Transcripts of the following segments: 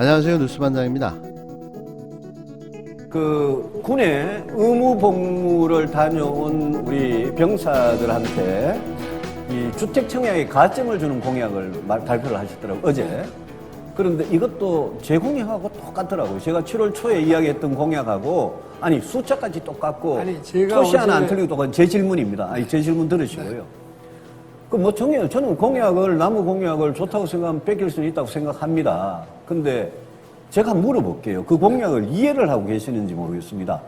안녕하세요. 뉴스반장입니다. 그 군에 의무 복무를 다녀온 우리 병사들한테 이 주택 청약에 가점을 주는 공약을 발표를 하셨더라고요, 어제. 그런데 이것도 제 공약하고 똑같더라고요. 제가 7월 초에 이야기했던 공약하고 아니 숫자까지 똑같고 토시 하나 안 틀리고 똑같은 제 질문입니다. 아니 제 질문 들으시고요. 네. 그 뭐 정해요. 저는 나무 공약을 좋다고 생각하면 뺏길 수는 있다고 생각합니다. 근데 제가 물어볼게요. 그 공약을 이해를 하고 계시는지 모르겠습니다.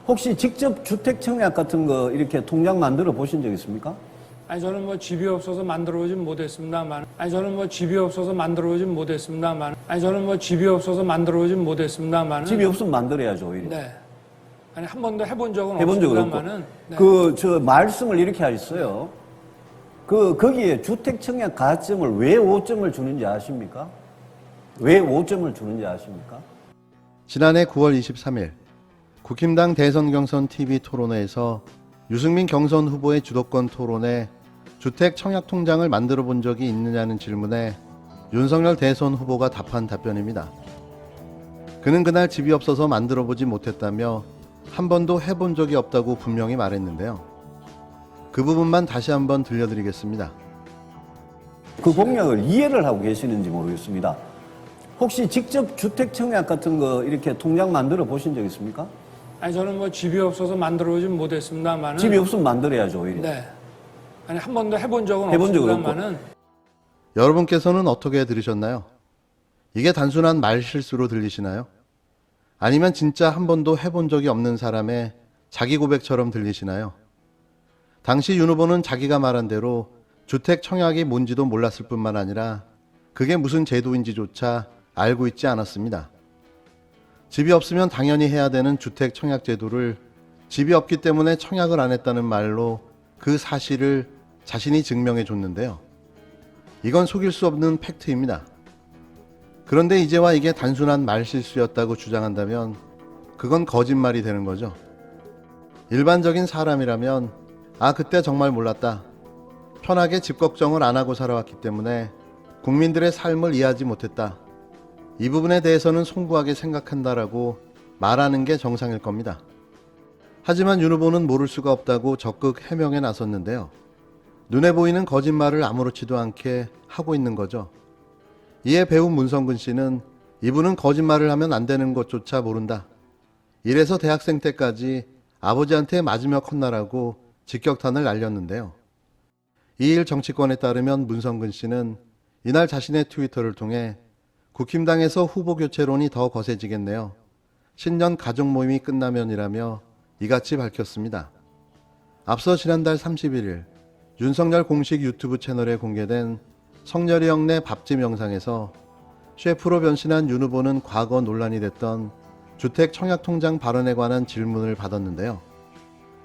혹시 직접 주택 청약 같은 거 이렇게 통장 만들어 보신 적 있습니까? 아니 저는 뭐 집이 없어서 만들어오진 못했습니다만. 집이 없어서 만들어오진 못했습니다만. 집이 없으면 만들어야죠, 오히려. 네. 아니 한 번도 해본 적은 해본 적은 없고. 없습니다만은. 네. 저 말씀을 이렇게 하셨어요. 거기에 주택 청약 가점을 왜 5점을 주는지 아십니까? 왜 5점을 주는지 아십니까? 지난해 9월 23일 국힘당 대선 경선 TV 토론회에서 유승민 경선 후보의 주도권 토론에 주택 청약 통장을 만들어 본 적이 있느냐는 질문에 윤석열 대선 후보가 답한 답변입니다. 그는 그날 집이 없어서 만들어 보지 못했다며 한 번도 해본 적이 없다고 분명히 말했는데요. 그 부분만 다시 한번 들려드리겠습니다. 그 공약을 이해를 하고 계시는지 모르겠습니다. 혹시 직접 주택 청약 같은 거 이렇게 통장 만들어 보신 적 있습니까? 아니 저는 뭐 집이 없어서 만들어오진 못했습니다만은. 집이 없으면 만들어야죠, 오히려. 네. 아니 한 번도 해본 적은 적은 없습니다만은. 여러분께서는 어떻게 들으셨나요? 이게 단순한 말 실수로 들리시나요? 아니면 진짜 한 번도 해본 적이 없는 사람의 자기 고백처럼 들리시나요? 당시 윤 후보는 자기가 말한 대로 주택 청약이 뭔지도 몰랐을 뿐만 아니라 그게 무슨 제도인지조차 알고 있지 않았습니다. 집이 없으면 당연히 해야 되는 주택 청약 제도를 집이 없기 때문에 청약을 안 했다는 말로 그 사실을 자신이 증명해 줬는데요. 이건 속일 수 없는 팩트입니다. 그런데 이제와 이게 단순한 말실수였다고 주장한다면 그건 거짓말이 되는 거죠. 일반적인 사람이라면 그때 정말 몰랐다. 편하게 집 걱정을 안 하고 살아왔기 때문에 국민들의 삶을 이해하지 못했다. 이 부분에 대해서는 송구하게 생각한다라고 말하는 게 정상일 겁니다. 하지만 윤 후보는 모를 수가 없다고 적극 해명에 나섰는데요. 눈에 보이는 거짓말을 아무렇지도 않게 하고 있는 거죠. 이에 배우 문성근 씨는 이분은 거짓말을 하면 안 되는 것조차 모른다. 이래서 대학생 때까지 아버지한테 맞으며 컸나라고 직격탄을 날렸는데요. 이일 정치권에 따르면 문성근 씨는 이날 자신의 트위터를 통해 국힘당에서 후보 교체론이 더 거세지겠네요. 신년 가족 모임이 끝나면이라며 이같이 밝혔습니다. 앞서 지난달 31일 윤석열 공식 유튜브 채널에 공개된 성렬이 형네 밥집 영상에서 셰프로 변신한 윤 후보는 과거 논란이 됐던 주택 청약 통장 발언에 관한 질문을 받았는데요.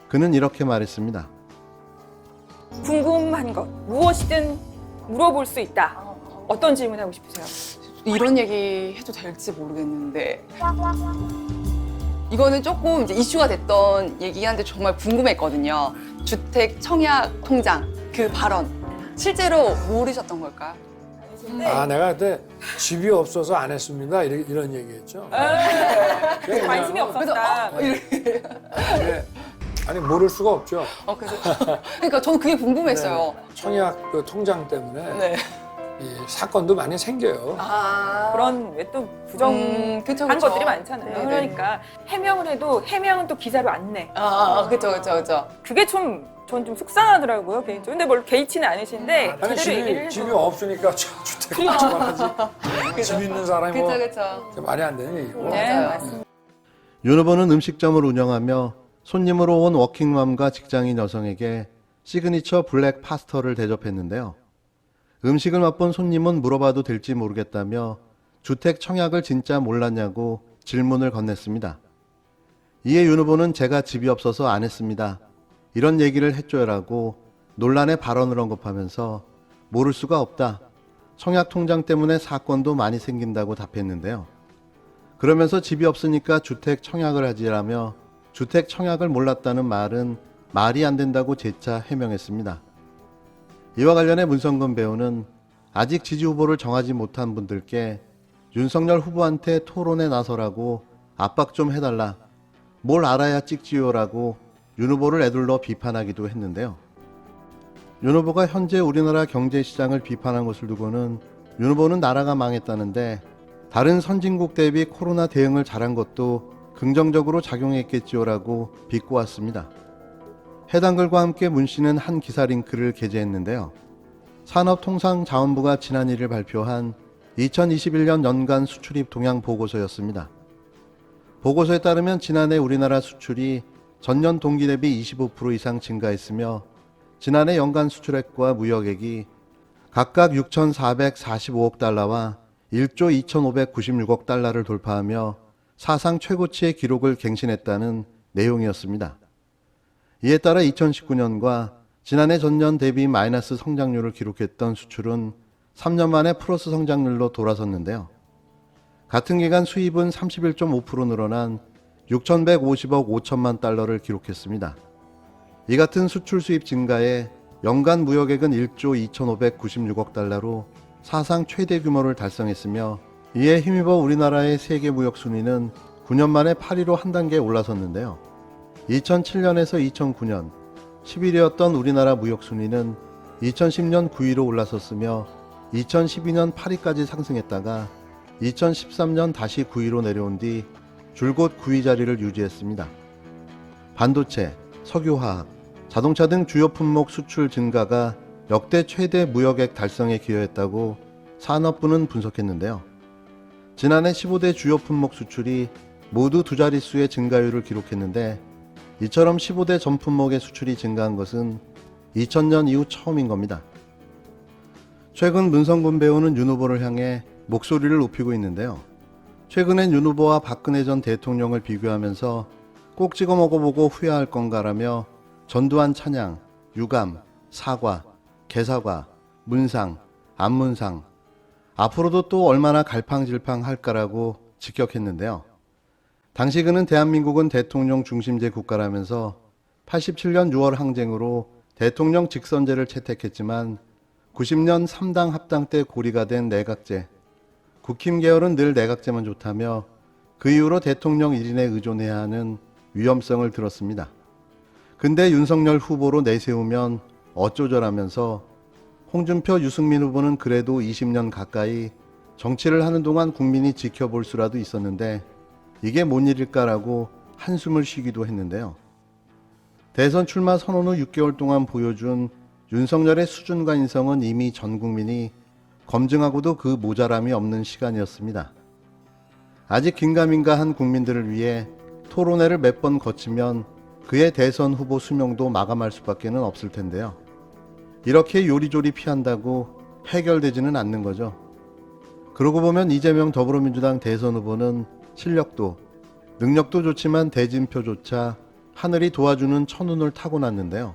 그는 이렇게 말했습니다. 궁금한 것 무엇이든 물어볼 수 있다. 어떤 질문하고 싶으세요? 이런 얘기 해도 될지 모르겠는데 이거는 조금 이제 이슈가 됐던 얘기긴 한데 정말 궁금했거든요. 주택 청약 통장 그 발언 실제로 모르셨던 걸까요? 내가 그때 집이 없어서 안 했습니다. 이런 얘기했죠. 관심이 없었다. 네. 아니 모를 수가 없죠. 그래서 그러니까 저는 그게 궁금했어요. 청약 그 통장 때문에 네. 이 사건도 많이 생겨요. 그런 왜 또 부정한 그쵸. 것들이 많잖아요. 네네. 그러니까 해명을 해도 해명은 또 기사로 안 내. 그쵸. 그게 전 좀 속상하더라고요, 개인적으로. 근데 뭘 개의치는 않으신데 아니 제대로 얘기를 해서. 집이 없으니까 주택 가져가야지. 집 있는 사람이 뭐 그쵸. 말이 안 되는 얘기고. 네, 맞아요. 맞습니다. 윤 후보는 음식점을 운영하며 손님으로 온 워킹맘과 직장인 여성에게 시그니처 블랙 파스터를 대접했는데요. 음식을 맛본 손님은 물어봐도 될지 모르겠다며 주택 청약을 진짜 몰랐냐고 질문을 건넸습니다. 이에 윤 후보는 제가 집이 없어서 안 했습니다. 이런 얘기를 해줘야라고 논란의 발언을 언급하면서 모를 수가 없다. 청약 통장 때문에 사건도 많이 생긴다고 답했는데요. 그러면서 집이 없으니까 주택 청약을 하지라며 주택 청약을 몰랐다는 말은 말이 안 된다고 재차 해명했습니다. 이와 관련해 문성근 배우는 아직 지지 후보를 정하지 못한 분들께 윤석열 후보한테 토론에 나서라고 압박 좀 해달라, 뭘 알아야 찍지요라고 윤 후보를 에둘러 비판하기도 했는데요. 윤 후보가 현재 우리나라 경제시장을 비판한 것을 두고는 윤 후보는 나라가 망했다는데 다른 선진국 대비 코로나 대응을 잘한 것도 긍정적으로 작용했겠지요라고 비꼬았습니다. 해당 글과 함께 문 씨는 한 기사 링크를 게재했는데요. 산업통상자원부가 지난 1일 발표한 2021년 연간 수출입 동향 보고서였습니다. 보고서에 따르면 지난해 우리나라 수출이 전년 동기 대비 25% 이상 증가했으며 지난해 연간 수출액과 무역액이 각각 6,445억 달러와 1조 2,596억 달러를 돌파하며 사상 최고치의 기록을 갱신했다는 내용이었습니다. 이에 따라 2019년과 지난해 전년 대비 마이너스 성장률을 기록했던 수출은 3년 만에 플러스 성장률로 돌아섰는데요. 같은 기간 수입은 31.5% 늘어난 6,150억 5천만 달러를 기록했습니다. 이 같은 수출 수입 증가에 연간 무역액은 1조 2,596억 달러로 사상 최대 규모를 달성했으며 이에 힘입어 우리나라의 세계 무역 순위는 9년 만에 8위로 한 단계 올라섰는데요. 2007년에서 2009년 11위였던 우리나라 무역 순위는 2010년 9위로 올라섰으며 2012년 8위까지 상승했다가 2013년 다시 9위로 내려온 뒤 줄곧 9위 자리를 유지했습니다. 반도체, 석유화학, 자동차 등 주요 품목 수출 증가가 역대 최대 무역액 달성에 기여했다고 산업부는 분석했는데요. 지난해 15대 주요 품목 수출이 모두 두 자릿수의 증가율을 기록했는데 이처럼 15대 전 품목의 수출이 증가한 것은 2000년 이후 처음인 겁니다. 최근 문성군 배우는 윤 후보를 향해 목소리를 높이고 있는데요. 최근엔 윤 후보와 박근혜 전 대통령을 비교하면서 꼭 찍어 먹어보고 후회할 건가라며 전두환 찬양, 유감, 사과, 개사과, 문상, 안문상, 앞으로도 또 얼마나 갈팡질팡 할까라고 직격했는데요. 당시 그는 대한민국은 대통령 중심제 국가라면서 87년 6월 항쟁으로 대통령 직선제를 채택했지만 90년 3당 합당 때 고리가 된 내각제, 국힘 계열은 늘 내각제만 좋다며 그 이후로 대통령 1인에 의존해야 하는 위험성을 들었습니다. 근데 윤석열 후보로 내세우면 어쩌저라면서 홍준표, 유승민 후보는 그래도 20년 가까이 정치를 하는 동안 국민이 지켜볼 수라도 있었는데 이게 뭔 일일까라고 한숨을 쉬기도 했는데요. 대선 출마 선언 후 6개월 동안 보여준 윤석열의 수준과 인성은 이미 전 국민이 검증하고도 그 모자람이 없는 시간이었습니다. 아직 긴가민가한 국민들을 위해 토론회를 몇 번 거치면 그의 대선 후보 수명도 마감할 수밖에는 없을 텐데요. 이렇게 요리조리 피한다고 해결되지는 않는 거죠. 그러고 보면 이재명 더불어민주당 대선 후보는 실력도 능력도 좋지만 대진표조차 하늘이 도와주는 천운을 타고났는데요.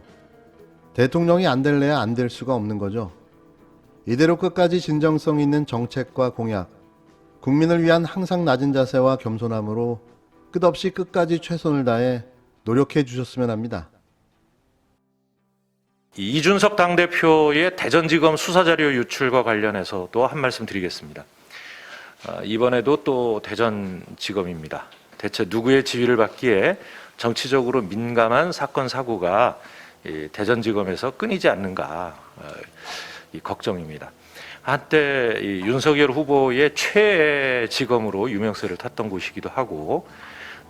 대통령이 안 될래야 안 될 수가 없는 거죠. 이대로 끝까지 진정성 있는 정책과 공약, 국민을 위한 항상 낮은 자세와 겸손함으로 끝없이 끝까지 최선을 다해 노력해 주셨으면 합니다. 이준석 당대표의 대전지검 수사자료 유출과 관련해서 또 한 말씀 드리겠습니다. 이번에도 또 대전지검입니다. 대체 누구의 지휘를 받기에 정치적으로 민감한 사건 사고가 대전지검에서 끊이지 않는가 이 걱정입니다. 한때 이 윤석열 후보의 최애 지검으로 유명세를 탔던 곳이기도 하고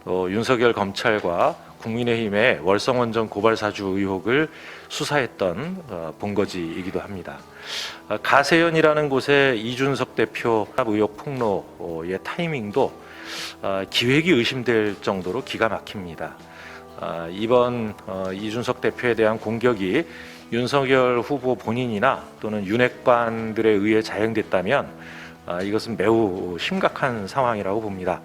또 윤석열 검찰과 국민의힘의 월성원전 고발 사주 의혹을 수사했던 본거지이기도 합니다. 가세연이라는 곳에 이준석 대표 의혹 폭로의 타이밍도 기획이 의심될 정도로 기가 막힙니다. 이번 이준석 대표에 대한 공격이 윤석열 후보 본인이나 또는 윤핵관들에 의해 자행됐다면 이것은 매우 심각한 상황이라고 봅니다.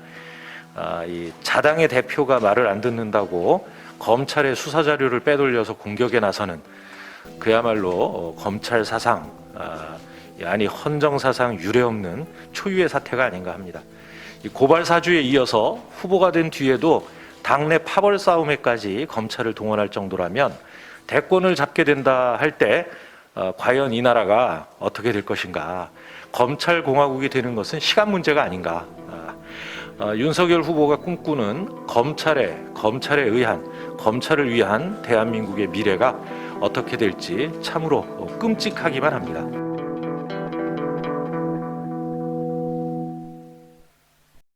이 자당의 대표가 말을 안 듣는다고 검찰의 수사 자료를 빼돌려서 공격에 나서는 그야말로 검찰 사상, 아니 헌정 사상 유례없는 초유의 사태가 아닌가 합니다. 이 고발 사주에 이어서 후보가 된 뒤에도 당내 파벌 싸움에까지 검찰을 동원할 정도라면 대권을 잡게 된다 할 때 과연 이 나라가 어떻게 될 것인가. 검찰공화국이 되는 것은 시간 문제가 아닌가. 윤석열 후보가 꿈꾸는 검찰에 의한, 검찰을 위한 대한민국의 미래가 어떻게 될지 참으로 끔찍하기만 합니다.